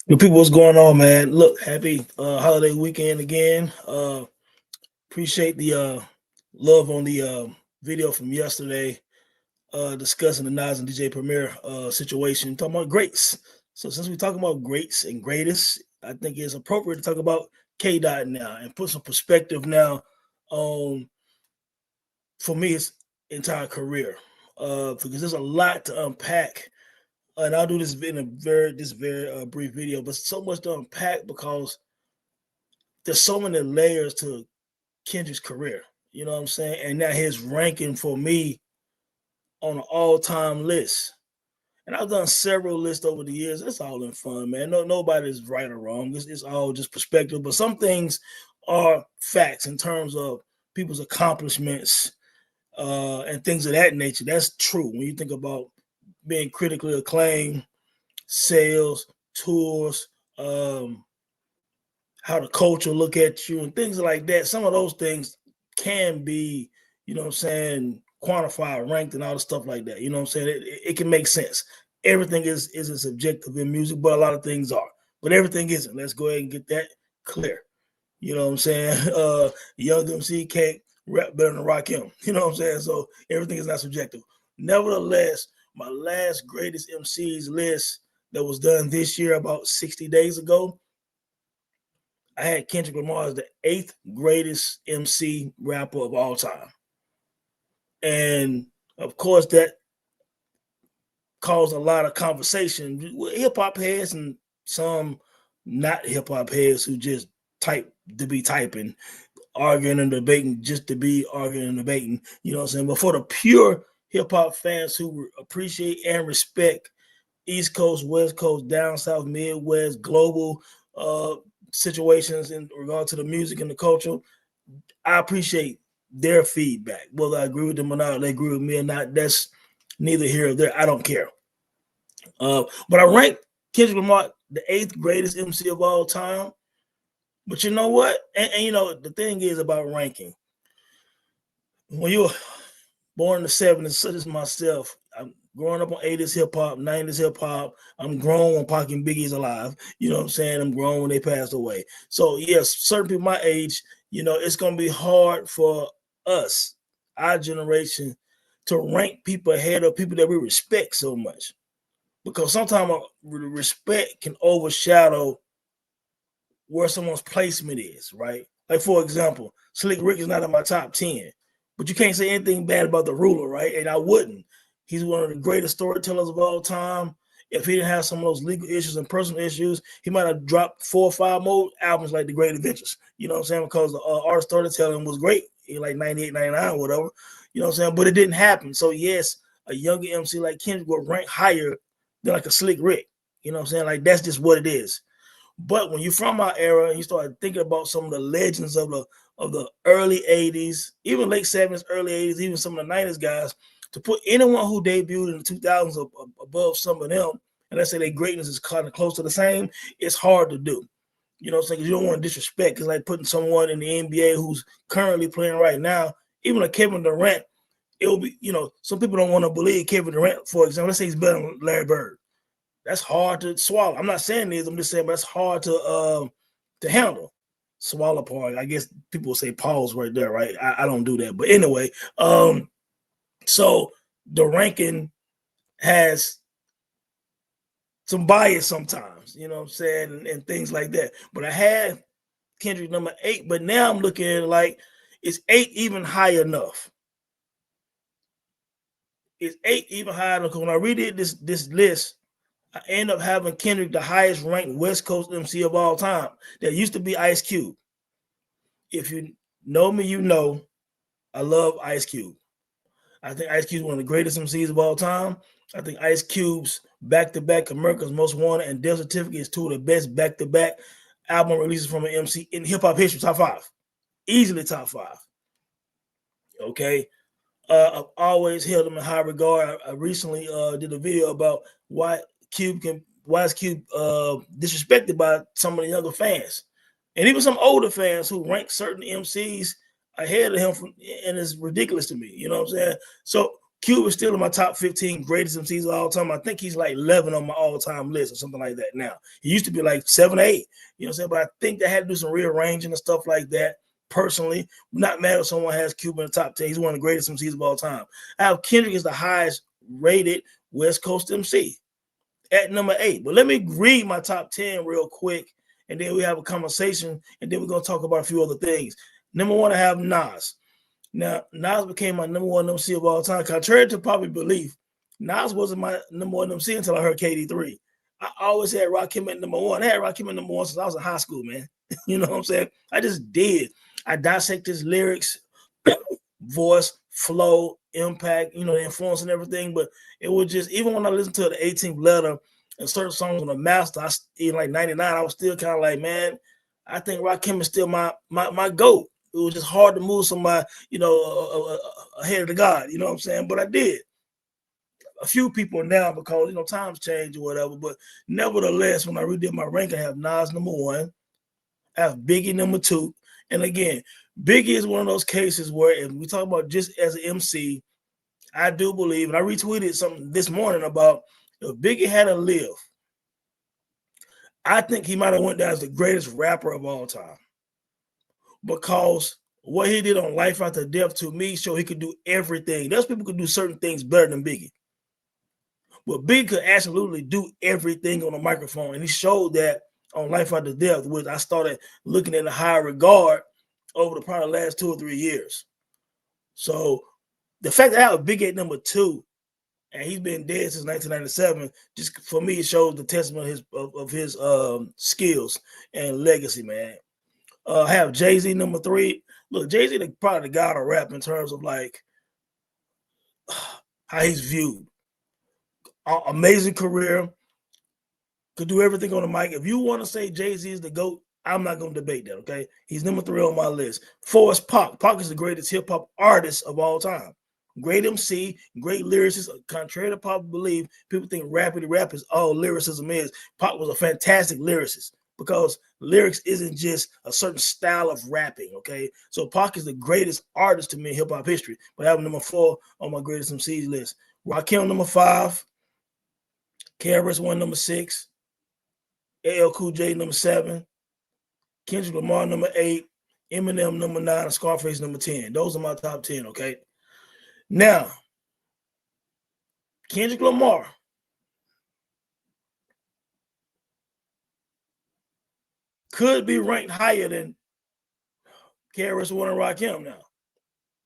Good people, what's going on, man? Look, happy holiday weekend again. Appreciate the love on the video from yesterday, discussing the Nas and DJ Premier situation, talking about greats. So since we're talking about greats and greatest, I think it's appropriate to talk about K Dot now and put some perspective now on, for me, his entire career, because there's a lot to unpack, and I'll do this in a very brief video, but so much to unpack because there's so many layers to Kendrick's career. You know what I'm saying? And now his ranking for me on an all-time list. And I've done several lists over the years. It's all in fun, man. Nobody's right or wrong. It's all just perspective. But some things are facts in terms of people's accomplishments and things of that nature. That's true when you think about being critically acclaimed, sales, tours, how the culture look at you and things like that. Some of those things can be, you know what I'm saying, quantified, ranked, and all the stuff like that. You know what I'm saying? It can make sense. Everything isn't subjective in music, but a lot of things are. But everything isn't. Let's go ahead and get that clear. You know what I'm saying? Young MC can't rap better than Rakim. You know what I'm saying? So everything is not subjective. Nevertheless, my last greatest MCs list that was done this year, about 60 days ago, I had Kendrick Lamar as the 8th greatest MC rapper of all time. And of course, that caused a lot of conversation with hip hop heads and some not hip hop heads who just type to be typing, arguing and debating just to be arguing and debating. You know what I'm saying? But for the pure hip hop fans who appreciate and respect East Coast, West Coast, down South, Midwest, global situations in regard to the music and the culture, I appreciate their feedback. Whether I agree with them or not, they agree with me or not, that's neither here or there. I don't care. But I rank Kendrick Lamar the 8th greatest MC of all time. But you know what? And you know, the thing is about ranking. When you were born in the 70s, such as myself, I'm growing up on 80s hip hop, 90s hip hop. I'm grown when Pac and Biggie's alive. You know what I'm saying? I'm grown when they passed away. So yes, certain people my age, you know, it's gonna be hard for us, our generation, to rank people ahead of people that we respect so much. Because sometimes respect can overshadow where someone's placement is, right? Like, for example, Slick Rick is not in my top 10, but you can't say anything bad about the ruler, right? And I wouldn't. He's one of the greatest storytellers of all time. If he didn't have some of those legal issues and personal issues, he might have dropped 4 or 5 more albums like The Great Adventures. You know what I'm saying? Because the art storytelling was great in like 98, 99, whatever. You know what I'm saying? But it didn't happen. So, yes, a younger MC like Kendrick would rank higher than like a Slick Rick. You know what I'm saying? Like, that's just what it is. But when you're from our era and you start thinking about some of the legends of the early 80s, even late 70s, early 80s, even some of the 90s guys, to put anyone who debuted in the 2000s above some of them, and let's say their greatness is kind of close to the same, it's hard to do. You know what I'm saying? Because you don't want to disrespect. It's like putting someone in the NBA who's currently playing right now, even a Kevin Durant, it'll be, you know, some people don't want to believe Kevin Durant, for example. Let's say he's better than Larry Bird. That's hard to swallow. I'm not saying this. I'm just saying, but that's hard to handle. Swallow part. I guess people say pause right there, right? I don't do that, but anyway. So the ranking has some bias sometimes, you know what I'm saying, and things like that. But I had Kendrick number 8, but now I'm looking at it like, is 8 even high enough? Is 8 even high enough? Because when I redid this list, I end up having Kendrick the highest ranked West Coast MC of all time. That used to be Ice Cube. If you know me, you know I love Ice Cube. I think Ice Cube is one of the greatest MCs of all time. I think Ice Cube's back-to-back America's Most Wanted and Death Certificate is 2 of the best back-to-back album releases from an MC in hip-hop history. Top 5. Easily top 5. Okay. I've always held him in high regard. I recently did a video about why is Cube disrespected by some of the younger fans, and even some older fans who rank certain MCs ahead of him, and it's ridiculous to me. You know what I'm saying? So Cube is still in my top 15 greatest MCs of all time. I think he's like 11 on my all-time list or something like that now. He used to be like 7 or 8, you know what I'm saying? But I think they had to do some rearranging and stuff like that. Personally, I'm not mad if someone has Cube in the top 10. He's one of the greatest MCs of all time. I have Kendrick as the highest rated West Coast MC at number 8. But let me read my top 10 real quick, and then we have a conversation, and then we're going to talk about a few other things. Number 1, I have Nas. Now, Nas became my number 1 MC of all time. Contrary to popular belief, Nas wasn't my number 1 MC until I heard KD3. I always had Rakim at number 1. I had Rakim at number 1 since I was in high school, man. You know what I'm saying? I just did. I dissect his lyrics, voice, flow, impact, you know, the influence and everything. But it was just, even when I listened to the 18th Letter and certain songs on the Master, in like 99, I was still kind of like, man, I think Rakim is still my GOAT. It was just hard to move somebody, you know, ahead of the God, you know what I'm saying? But I did. A few people now, because, you know, times change or whatever. But nevertheless, when I redid my ranking, I have Nas number 1. I have Biggie number 2. And again, Biggie is one of those cases where, if we talk about just as an MC, I do believe, and I retweeted something this morning about, if Biggie had to live, I think he might have went down as the greatest rapper of all time. Because what he did on Life After Death, to me, showed he could do everything. Those people could do certain things better than Biggie. But Biggie could absolutely do everything on a microphone. And he showed that on Life After Death, which I started looking in a higher regard over the probably last 2 or 3 years. So the fact that I have Biggie at number 2, and he's been dead since 1997, just for me, it shows the testament of his skills and legacy, man. I have Jay-Z number 3. Look, Jay-Z probably the god of rap in terms of like how he's viewed. Amazing career. Could do everything on the mic. If you want to say Jay-Z is the GOAT, I'm not going to debate that, okay? He's number 3 on my list. 4 is Pac. Pac is the greatest hip-hop artist of all time. Great MC, great lyricist. Contrary to popular belief, people think rappity rap is all lyricism is. Pac was a fantastic lyricist, because lyrics isn't just a certain style of rapping, okay? So Pac is the greatest artist to me in hip-hop history. But I have number 4 on my greatest MCs list. Rakim number 5. KRS-One number 6. LL Cool J number 7. Kendrick Lamar number 8. Eminem number 9. And Scarface number 10. Those are my top 10, okay? Now, Kendrick Lamar could be ranked higher than KRS-One and Rakim now.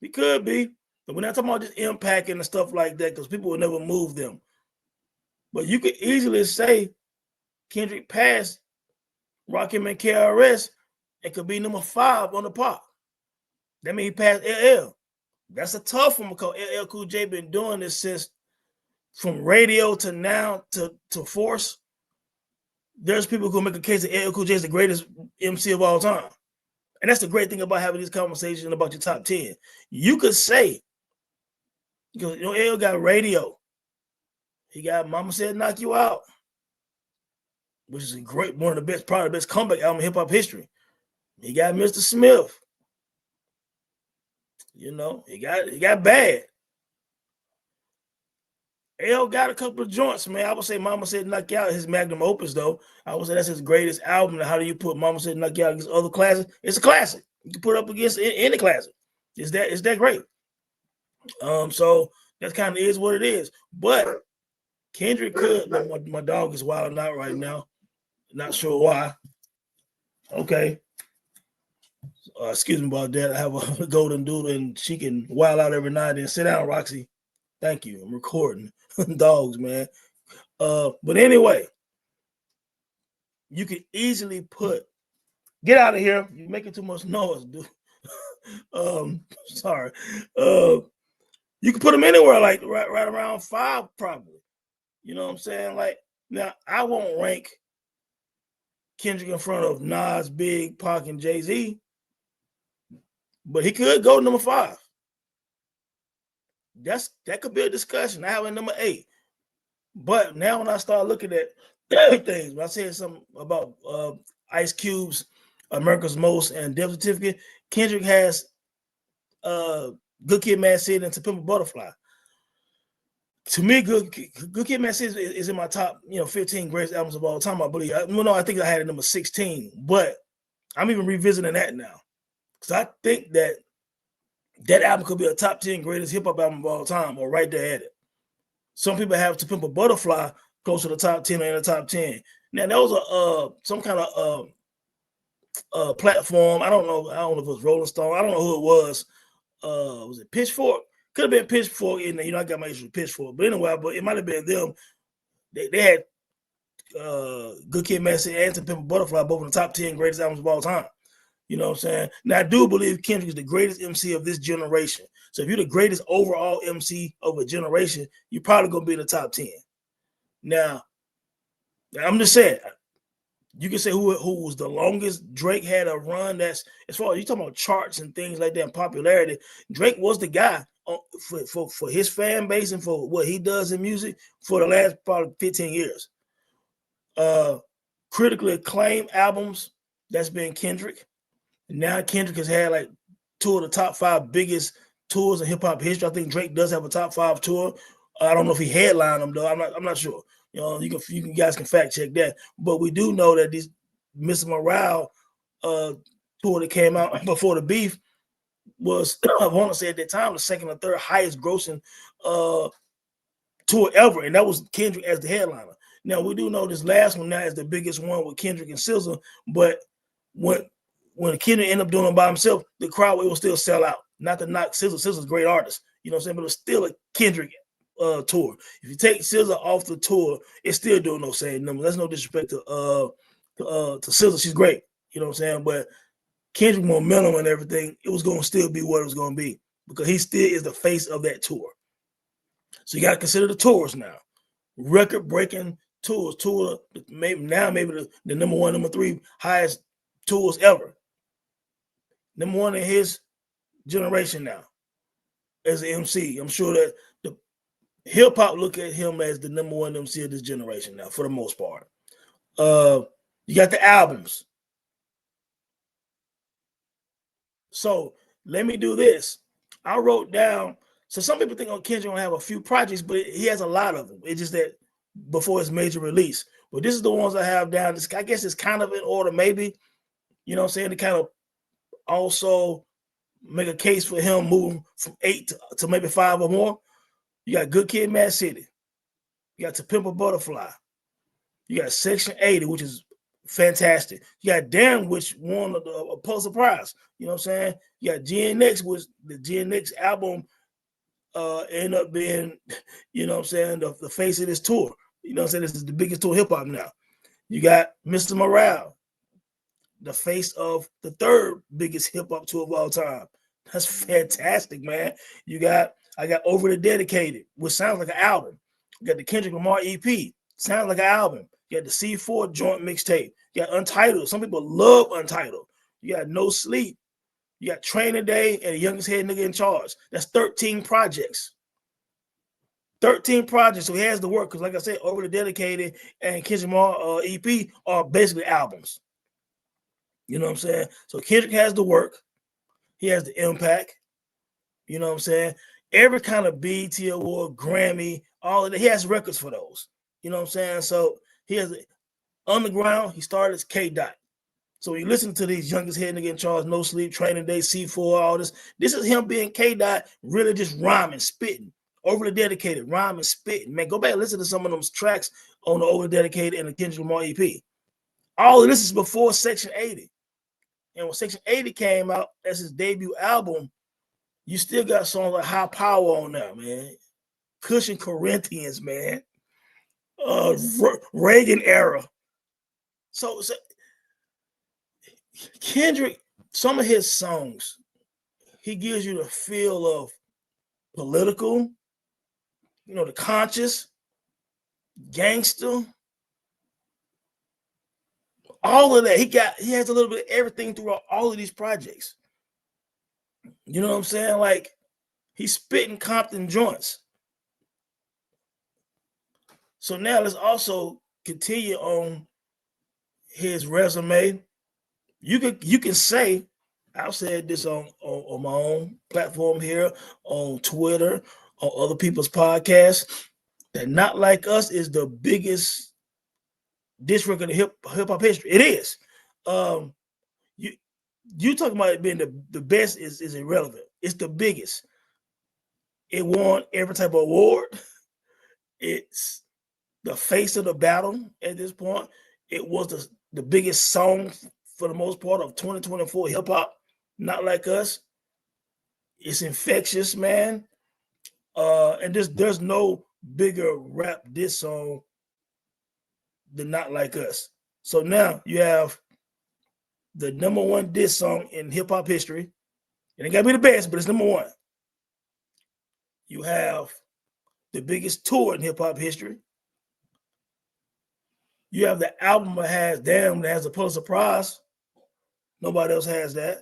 He could be. But we're not talking about just impacting and stuff like that, because people will never move them. But you could easily say Kendrick passed Rakim and KRS and could be number 5 on the pop. That means he passed LL. That's a tough one, because LL Cool J been doing this since, from radio to now to Force. There's people who make a case that LL Cool J is the greatest MC of all time. And that's the great thing about having these conversations about your top 10. You could say, because, you know, LL got radio. He got Mama Said Knock You Out, which is a great, one of the best, probably the best comeback album in hip-hop history. He got Mr. Smith. You know, he got Bad. L got a couple of joints, man. I would say Mama Said Knock You Out, his magnum opus, though. I would say that's his greatest album. How do you put Mama Said Knock You Out against other classics? It's a classic. You can put it up against any classic. It's that great. So that kind of is what it is. But Kendrick could. My dog is wilding out right now. Not sure why. Okay. Excuse me about that. I have a golden doodle, and she can wild out every night. And sit down, Roxy. Thank you. I'm recording. Dogs, man. But anyway, you could easily put. Get out of here. You're making too much noise, dude. Sorry. You can put them anywhere, like right around 5, probably. You know what I'm saying? Like, now, I won't rank Kendrick in front of Nas, Big, Pac, and Jay-Z, but he could go number 5. That could be a discussion. I have a number 8. But now when I start looking at things, when I said something about Ice Cube's America's Most and Death Certificate, Kendrick has Good Kid, Mad City, and To Pimp a Butterfly. To me, Good Kid, Mad City is in my top, 15 greatest albums of all time. I believe. I think I had it number 16, but I'm even revisiting that now because I think that album could be a top 10 greatest hip hop album of all time, or right there at it. Some people have To Pimp a Butterfly close to the top 10 or in the top 10. Now that was some kind of platform. I don't know if it was Rolling Stone. I don't know who it was. Was it Pitchfork? Could have been Pitchfork. And I got my issue with Pitchfork, but anyway, it might have been them. They had Good Kid, Mad City and To Pimp a Butterfly both in the top 10 greatest albums of all time. You know what I'm saying? Now I do believe Kendrick is the greatest MC of this generation. So if you're the greatest overall MC of a generation, you're probably gonna be in the top 10. Now, I'm just saying, you can say who was the longest Drake had a run. That's as far as you talking about charts and things like that and popularity. Drake was the guy for his fan base and for what he does in music for the last probably 15 years. Critically acclaimed albums, that's been Kendrick. Now Kendrick has had like 2 of the top 5 biggest tours in hip hop history. I think Drake does have a top 5 tour. I don't know if he headlined them though. I'm not sure. You guys can fact check that. But we do know that this Mr. Morale tour that came out before the beef was, I want to say at that time, the second or third highest grossing tour ever, and that was Kendrick as the headliner. Now we do know this last one now is the biggest one with Kendrick and SZA, but when Kendrick ended up doing it by himself, the crowd will still sell out. Not to knock SZA. SZA's a great artist, you know what I'm saying, but it's still a Kendrick tour. If you take SZA off the tour, it's still doing no same numbers. That's no disrespect to SZA. She's great, you know what I'm saying, but Kendrick momentum and everything, it was going to still be what it was going to be because he still is the face of that tour. So you got to consider the tours now. Record-breaking tours. Maybe the number 1, number 3 highest tours ever. Number 1 in his generation now as an MC. I'm sure that the hip-hop look at him as the number 1 MC of this generation now, for the most part. You got the albums. So let me do this. I wrote down, so some people think Kendrick gonna have a few projects, but he has a lot of them. It's just that before his major release. But this is the ones I have down. I guess it's kind of in order, maybe. You know what I'm saying? To kind of also make a case for him moving from 8 to maybe 5 or more. You got Good Kid, Mad City. You got To Pimp a Butterfly. You got Section 80, which is fantastic. You got Damn, which won a Pulitzer Prize. You know what I'm saying? You got GNX, which the GNX album ended up being, you know what I'm saying, the face of this tour. You know what I'm saying? This is the biggest tour hip hop now. You got Mr. Morale, the face of the 3rd biggest hip hop tour of all time. That's fantastic, man. I got Overly Dedicated, which sounds like an album. You got the Kendrick Lamar EP, sounds like an album. You got the C4 joint mixtape. You got Untitled. Some people love Untitled. You got No Sleep. You got Training Day and The Youngest Head Nigga in Charge. That's 13 projects. 13 projects. So he has to work because, like I said, Overly Dedicated and Kendrick Lamar EP are basically albums. You know what I'm saying? So Kendrick has the work. He has the impact. You know what I'm saying? Every kind of BET Award, Grammy, all of that. He has records for those. You know what I'm saying? So he has underground. He started as K Dot. So when you listen to these Youngest Head Nigga in Charge, No Sleep, Training Day, C4, all this. This is him being K Dot, really just rhyming, spitting. Overly Dedicated, rhyming, spitting. Man, go back and listen to some of those tracks on the Overly Dedicated and the Kendrick Lamar EP. All of this is before Section 80. And when Section 80 came out, that's his debut album, you still got songs like High Power on there, man. Cushion Corinthians, man. Reagan era. So Kendrick, some of his songs, he gives you the feel of political, the conscious, gangster, all of that. He has a little bit of everything throughout all of these projects. You know what I'm saying? Like, he's spitting Compton joints. So now let's also continue on his resume. You can say, I've said this on my own platform here, on Twitter, on other people's podcasts. that Not Like Us is the biggest diss record in hip hop history. It is. You you talking about it being the best is irrelevant. It's the biggest. It won every type of award. It's the face of the battle at this point. It was the biggest song for the most part of 2024 hip hop. Not Like Us. It's infectious, man. And there's no bigger rap diss song than Not Like Us. So now you have the number one diss song in hip hop history. It ain't gotta be the best, but it's number one. You have the biggest tour in hip hop history. You have the album that has Damn, that has a Pulitzer Prize. Nobody else has that.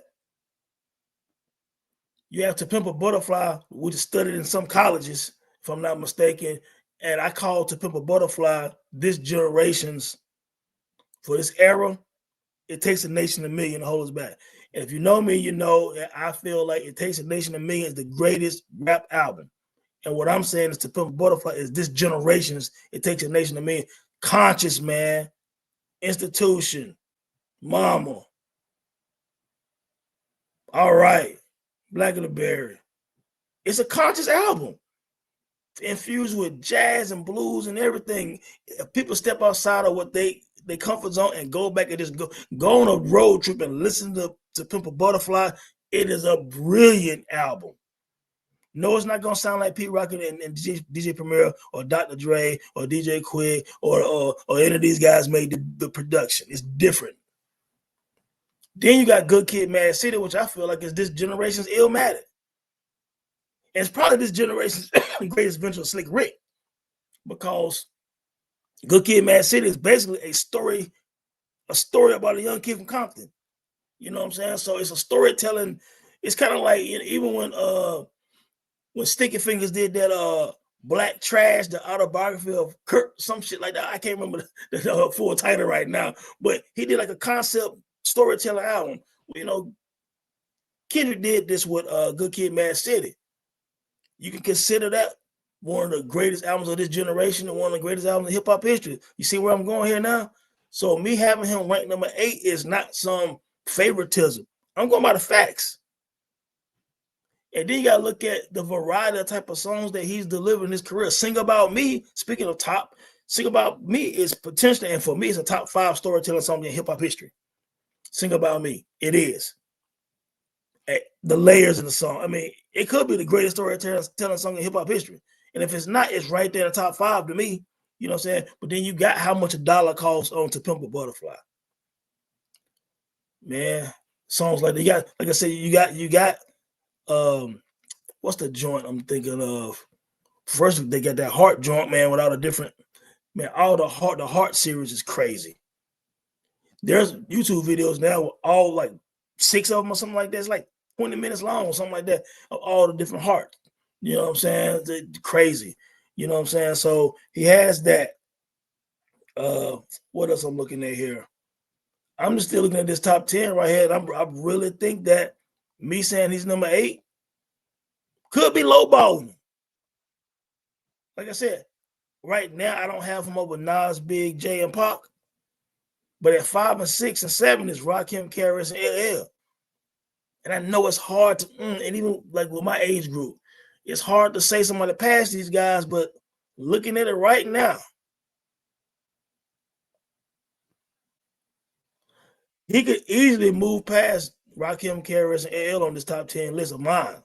You have To Pimp a Butterfly, which is studied in some colleges, if I'm not mistaken. And I call To Pimp a Butterfly this generation's, for this era, It Takes a Nation of a Million to hold us back. And if you know me, you know that I feel like It Takes a Nation of a Million is the greatest rap album. And what I'm saying is To Pimp a Butterfly is this generation's It Takes a Nation of a Million. Conscious, man. Institution. Mama. All right. Black of the Berry. It's a conscious album. Infused with jazz and blues and everything. If people step outside of what they comfort zone and go back and just go on a road trip and listen to Pimp a Butterfly, it is a brilliant album. No, it's not gonna sound like Pete Rock and DJ Premier or Dr. Dre or DJ Quick or any of these guys made the production. It's different. Then you got Good Kid, Mad City, which I feel like is this generation's Illmatic. And it's probably this generation's greatest venture of Slick Rick, because Good Kid, Mad City is basically a story about a young kid from Compton. You know what I'm saying? So it's a storytelling. It's kind of like, even when Sticky Fingers did that Black Trash, the autobiography of Kurt, some shit like that. I can't remember the full title right now, but he did like a concept storytelling album. Kendrick did this with Good Kid, Mad City. You can consider that one of the greatest albums of this generation and one of the greatest albums in hip hop history. You see where I'm going here now? So me having him ranked number 8 is not some favoritism. I'm going by the facts. And then you got to look at the variety of type of songs that he's delivered in his career. Sing About Me, speaking of top, Sing About Me is potentially, and for me, it's a top 5 storytelling song in hip hop history. Sing About Me. It is. The layers in the song. I mean, it could be the greatest storytelling song in hip hop history. And if it's not, it's right there in the top 5 to me. You know what I'm saying? But then you got how much a dollar costs on To Pimp a Butterfly. Man, songs like that. You got, like I said, you got what's the joint I'm thinking of? First, they got that Heart joint, man, without a different, man, all the Heart series is crazy. There's YouTube videos now with all like 6 of them or something like that. It's like 20 minutes long or something like that of all the different Heart. You know what I'm saying? It's crazy. You know what I'm saying? So he has that. What else I'm looking at here? I'm just still looking at this top 10 right here. And I really think that me saying he's number 8 could be lowballing. Like I said, right now I don't have him over Nas, Big, Jay, and Pac. But at 5 and 6 and 7 is Rakim, KRS, and LL. And I know it's hard to, and even like with my age group, it's hard to say somebody past these guys, but looking at it right now, he could easily move past Rakim, KRS, and LL on this top 10 list of mine.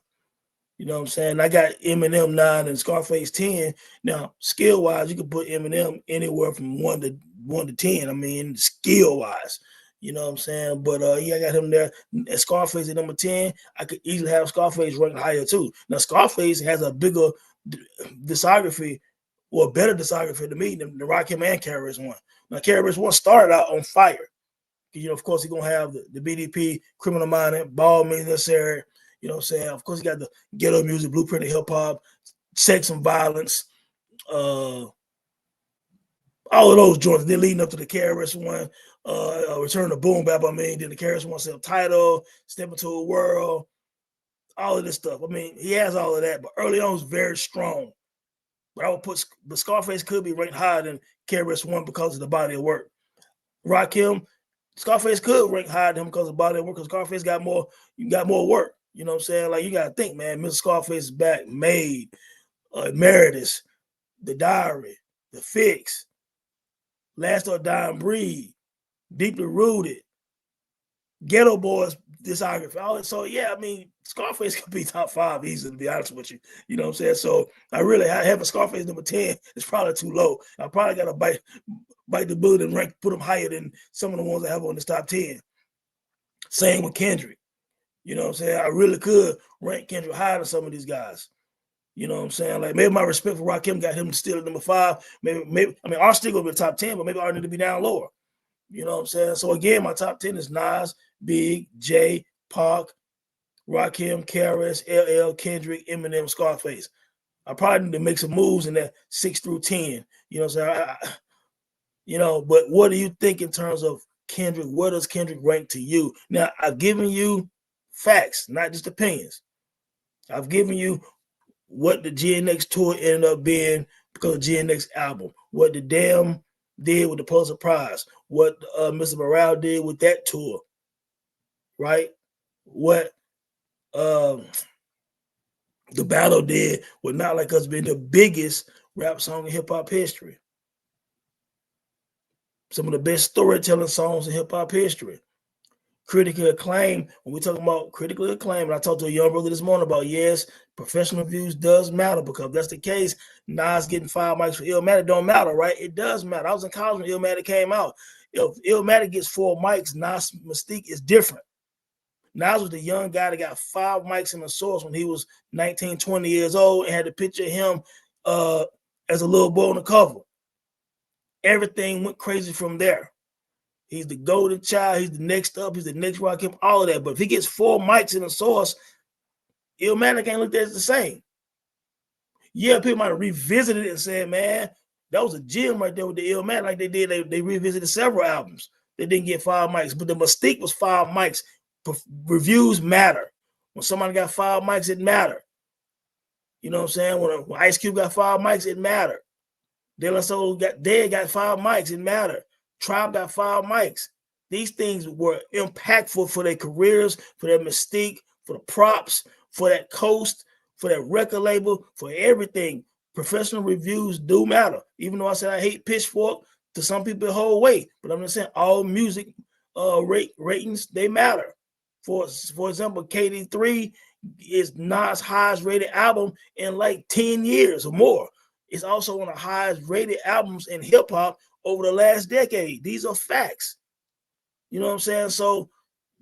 You know what I'm saying? I got Eminem 9 and Scarface 10. Now, skill-wise, you can put Eminem anywhere from 1 to 10. I mean, skill-wise. You know what I'm saying? But yeah, I got him there. At Scarface at number 10. I could easily have Scarface ranked higher too. Now, Scarface has a bigger discography, or a better discography to me than Rakim and KRS One. Now, KRS One started out on fire. Of course, he's gonna have the BDP, Criminal Minded, Ball Means Necessary. You know what I'm saying? Of course, he got the ghetto music, Blueprint of Hip Hop, Sex and Violence, all of those joints. Then leading up to the KRS One, Return to Boom Bap. Then the KRS One self-titled, Step Into a World, all of this stuff. I mean, he has all of that, but early on was very strong. but Scarface could be ranked higher than KRS-One because of the body of work. Rakim, Scarface could rank higher than him because of the body of work, because Scarface got more work. You know what I'm saying? Like, you got to think, man, Mr. Scarface is back, Made, Emeritus, The Diary, The Fix, Last or Dying Breed, Deeply Rooted, Ghetto Boys discography. So yeah, I mean, Scarface could be top 5 easily, to be honest with you. You know what I'm saying? So I having Scarface number 10 is probably too low. I probably got to bite the bullet and put them higher than some of the ones I have on this top 10. Same with Kendrick. You know what I'm saying? I really could rank Kendrick higher than some of these guys. You know what I'm saying? Like, maybe my respect for Rakim got him still at number 5. Maybe I mean, R's still gonna be the top 10, but maybe I need to be down lower. You know what I'm saying? So again, my top 10 is Nas, Big, Jay, Pac, Rakim, KRS, LL, Kendrick, Eminem, Scarface. I probably need to make some moves in that 6 through 10. You know what I'm saying? But what do you think in terms of Kendrick? Where does Kendrick rank to you? Now, I've given you facts, not just opinions. I've given you what the GNX tour ended up being because of GNX album, what the Damn did with the Pulitzer Prize, what Mr. Morale did with that tour, right? What the Battle did with Not Like Us being the biggest rap song in hip-hop history. Some of the best storytelling songs in hip-hop history. Critically acclaimed. When we're talking about critically acclaimed, and I talked to a young brother this morning about, yes, professional reviews does matter, because if that's the case, Nas getting 5 mics for Illmatic don't matter, right? It does matter. I was in college when Illmatic came out. If Illmatic gets 4 mics, Nas' mystique is different. Nas was the young guy that got 5 mics in the source when he was 19, 20 years old, and had a picture of him as a little boy on the cover. Everything went crazy from there. He's the golden child. He's the next up. He's the next Rakim, all of that. But if he gets 4 mics in the source, Illmatic ain't looked at as the same. Yeah, people might have revisited it and said, man, that was a gem right there with the Illmatic. Like they did, they revisited several albums. They didn't get 5 mics, but the mystique was 5 mics. Reviews matter. When somebody got 5 mics, it mattered. You know what I'm saying? When Ice Cube got 5 mics, it mattered. De La Soul got 5 mics, it mattered. Tribe got 5 mics. These things were impactful for their careers, for their mystique, for the props, for that coast, for that record label, for everything. Professional reviews do matter. Even though I said I hate Pitchfork, to some people it hold weight. But I'm just saying, all music ratings, they matter. For example, KD3 is Nas' highest rated album in like 10 years or more. It's also one of the highest rated albums in hip hop over the last decade. These are facts. You know what I'm saying? So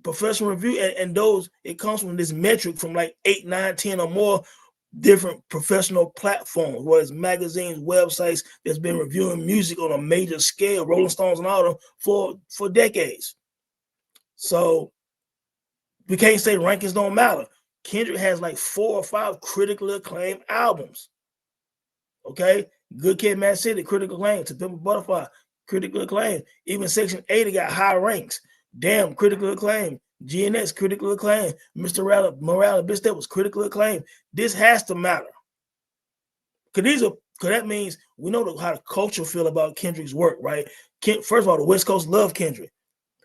professional review, and those, it comes from this metric from like 8, 9, 10 or more different professional platforms, whether it's magazines, websites that's been reviewing music on a major scale, Rolling Stones and all of them for decades. So we can't say rankings don't matter. Kendrick has like 4 or 5 critically acclaimed albums. Okay, Good Kid, Mad City, critical acclaim. To Pimp a Butterfly, critical acclaim. Even Section 80 got high ranks. Damn, critical acclaim. GNX, critical acclaim. Mr. Morale, Bitch, that was critical acclaim. This has to matter. Because that means we know how the culture feel about Kendrick's work, right? First of all, the West Coast love Kendrick.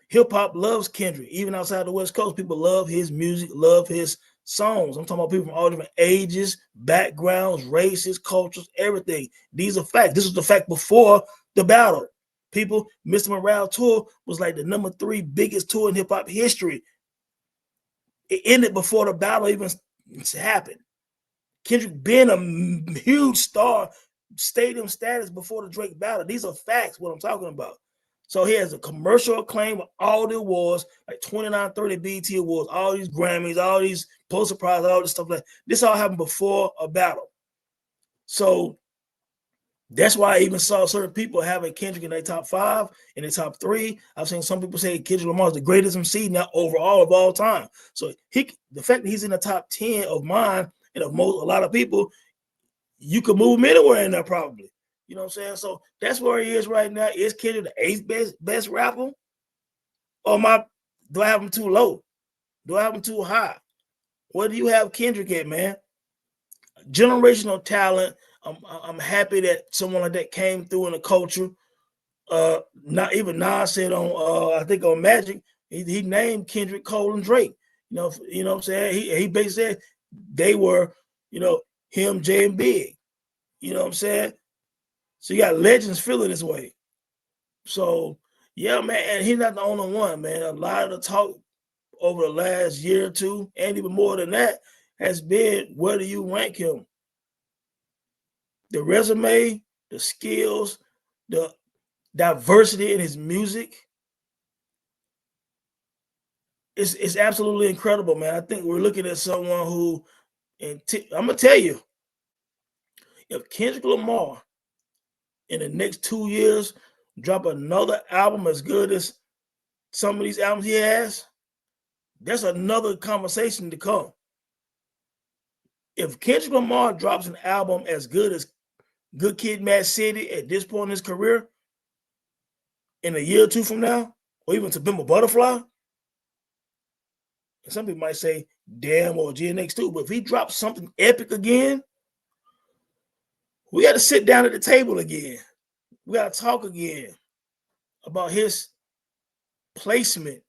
Hip hop loves Kendrick. Even outside the West Coast, people love his music, love his songs. I'm talking about people from all different ages, backgrounds, races, cultures, everything. These are facts. This was the fact before the battle. People, Mr. Morale tour was like the number 3 biggest tour in hip hop history. It ended before the battle even happened. Kendrick been a huge star, stadium status before the Drake battle. These are facts, what I'm talking about. So he has a commercial acclaim with all the awards, like 29, 30 BET awards, all these Grammys, all these Pulitzer Prize, all this stuff like that. This all happened before a battle. So that's why I even saw certain people having Kendrick in their top 5, in their top 3. I've seen some people say Kendrick Lamar is the greatest MC now overall of all time. So the fact that he's in the top 10 of mine and of a lot of people, you could move him anywhere in there probably. You know what I'm saying? So that's where he is right now. Is Kendrick the 8th best rapper? Or do I have him too low? Do I have him too high? Where do you have Kendrick at, man? Generational talent, I'm happy that someone like that came through in the culture. Not even Nas said on I think on Magic, he named Kendrick, Cole, and Drake. You know what I'm saying? He basically said they were, him, Jay, and Big. You know what I'm saying? So you got legends feeling this way. So yeah, man, and he's not the only one, man. A lot of the talk over the last year or two, and even more than that, has been where do you rank him? The resume, the skills, the diversity in his music. It's absolutely incredible, man. I think we're looking at someone who, and I'm gonna tell you, if Kendrick Lamar in the next 2 years drop another album as good as some of these albums he has, that's another conversation to come. If Kendrick Lamar drops an album as good as Good Kid, Mad City at this point in his career, in a year or two from now, or even To Pimp a Butterfly, and some people might say Damn or GNX2, but if he drops something epic again, we got to sit down at the table again. We got to talk again about his placement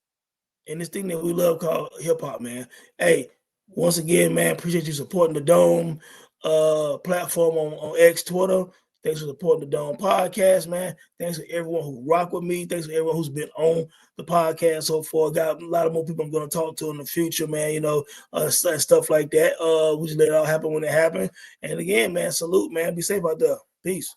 in this thing that we love called hip hop, man. Hey, once again, man, appreciate you supporting the Dome platform on X, Twitter. Thanks for supporting the Dome podcast, man. Thanks to everyone who rock with me. Thanks to everyone who's been on the podcast so far. Got a lot of more people I'm going to talk to in the future, man. Stuff like that. We just let it all happen when it happens. And again, man, salute, man. Be safe out there. Peace.